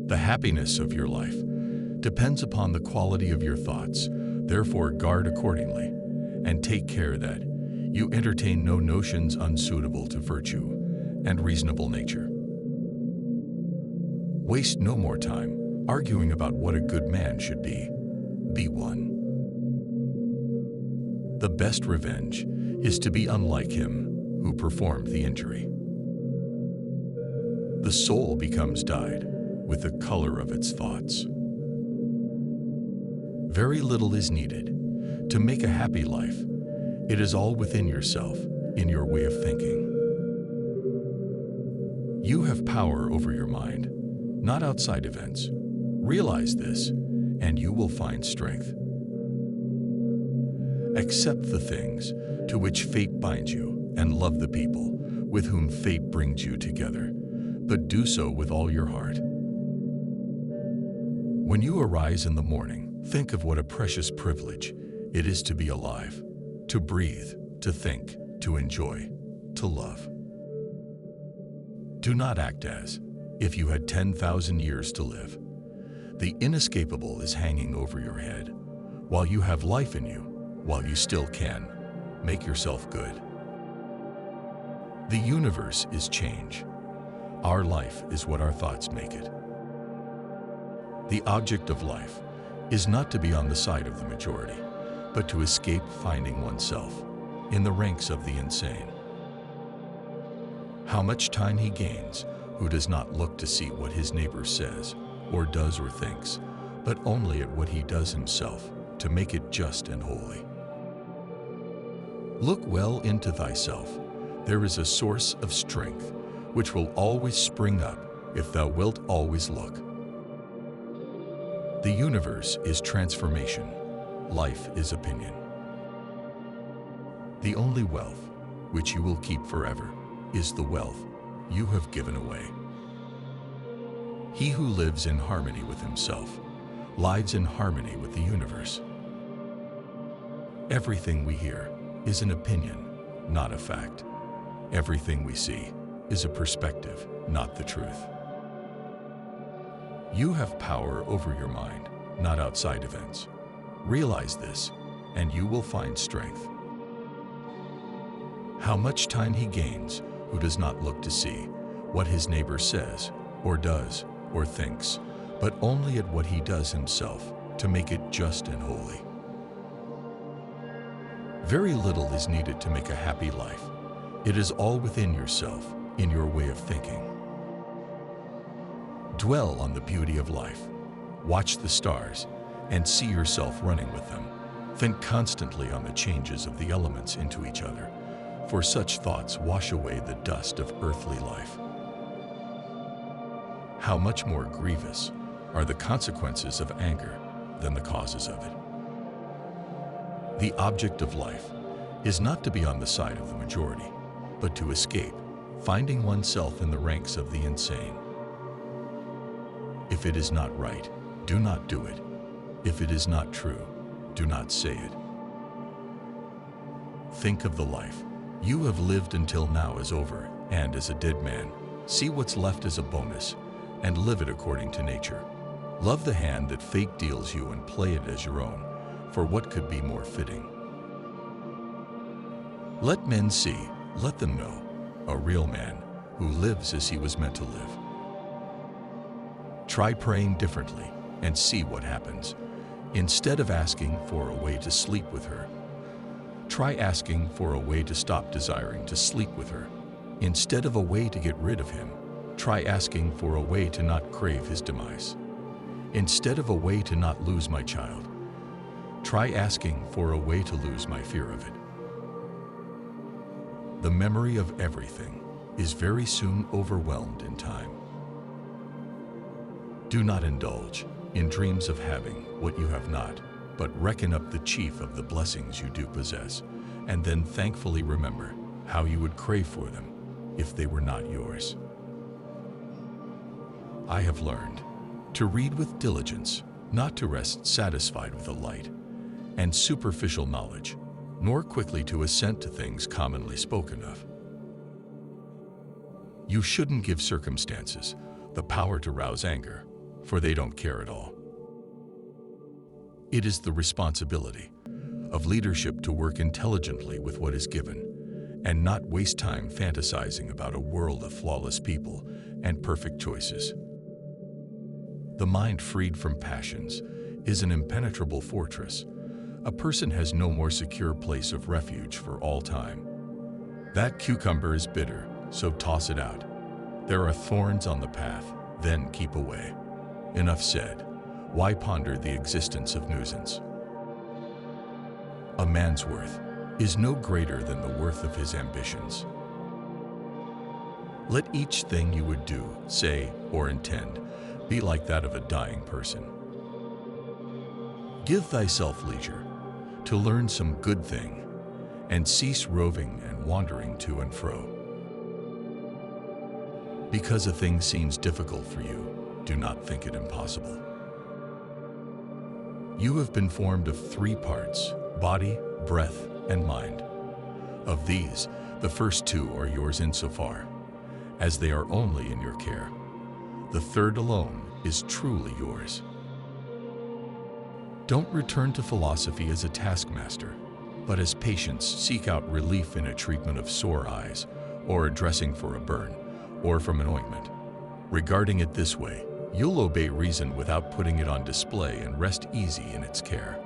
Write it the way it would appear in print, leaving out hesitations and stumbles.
The happiness of your life depends upon the quality of your thoughts. Therefore, guard accordingly, and take care that you entertain no notions unsuitable to virtue and reasonable nature. Waste no more time arguing about what a good man should be. Be one. The best revenge is to be unlike him who performed the injury. The soul becomes dyed with the color of its thoughts. Very little is needed to make a happy life. It is all within yourself, in your way of thinking. You have power over your mind, not outside events. Realize this, and you will find strength. Accept the things to which fate binds you, and love the people with whom fate brings you together, but do so with all your heart. When you arise in the morning, think of what a precious privilege it is to be alive, to breathe, to think, to enjoy, to love. Do not act as if you had 10,000 years to live. The inescapable is hanging over your head. While you have life in you, while you still can, make yourself good. The universe is change. Our life is what our thoughts make it. The object of life is not to be on the side of the majority, but to escape finding oneself in the ranks of the insane. How much time he gains who does not look to see what his neighbor says, or does or thinks, but only at what he does himself to make it just and holy. Look well into thyself. There is a source of strength which will always spring up if thou wilt always look. The universe is transformation. Life is opinion. The only wealth which you will keep forever is the wealth you have given away. He who lives in harmony with himself lives in harmony with the universe. Everything we hear is an opinion, not a fact. Everything we see is a perspective, not the truth. You have power over your mind, not outside events. Realize this, and you will find strength. How much time he gains who does not look to see what his neighbor says, or does, or thinks, but only at what he does himself to make it just and holy. Very little is needed to make a happy life. It is all within yourself, in your way of thinking. Dwell on the beauty of life. Watch the stars and see yourself running with them. Think constantly on the changes of the elements into each other, for such thoughts wash away the dust of earthly life. How much more grievous are the consequences of anger than the causes of it? The object of life is not to be on the side of the majority, but to escape, finding oneself in the ranks of the insane. If it is not right, do not do it. If it is not true, do not say it. Think of the life you have lived until now is over, and as a dead man, see what's left as a bonus, and live it according to nature. Love the hand that fate deals you and play it as your own, for what could be more fitting? Let men see, let them know, a real man who lives as he was meant to live. Try praying differently and see what happens. Instead of asking for a way to sleep with her, try asking for a way to stop desiring to sleep with her. Instead of a way to get rid of him, try asking for a way to not crave his demise. Instead of a way to not lose my child, try asking for a way to lose my fear of it. The memory of everything is very soon overwhelmed in time. Do not indulge in dreams of having what you have not, but reckon up the chief of the blessings you do possess, and then thankfully remember how you would crave for them if they were not yours. I have learned to read with diligence, not to rest satisfied with a light and superficial knowledge, nor quickly to assent to things commonly spoken of. You shouldn't give circumstances the power to rouse anger, for they don't care at all. It is the responsibility of leadership to work intelligently with what is given and not waste time fantasizing about a world of flawless people and perfect choices. The mind freed from passions is an impenetrable fortress. A person has no more secure place of refuge for all time. That cucumber is bitter, so toss it out. There are thorns on the path, then keep away. Enough said. Why ponder the existence of nuisance? A man's worth is no greater than the worth of his ambitions. Let each thing you would do, say, or intend be like that of a dying person. Give thyself leisure to learn some good thing and cease roving and wandering to and fro. Because a thing seems difficult for you, do not think it impossible. You have been formed of 3 parts: body, breath, and mind. Of these, the first 2 are yours insofar as they are only in your care. The third alone is truly yours. Don't return to philosophy as a taskmaster, but as patients seek out relief in a treatment of sore eyes, or a dressing for a burn, or from an ointment. Regarding it this way, you'll obey reason without putting it on display and rest easy in its care.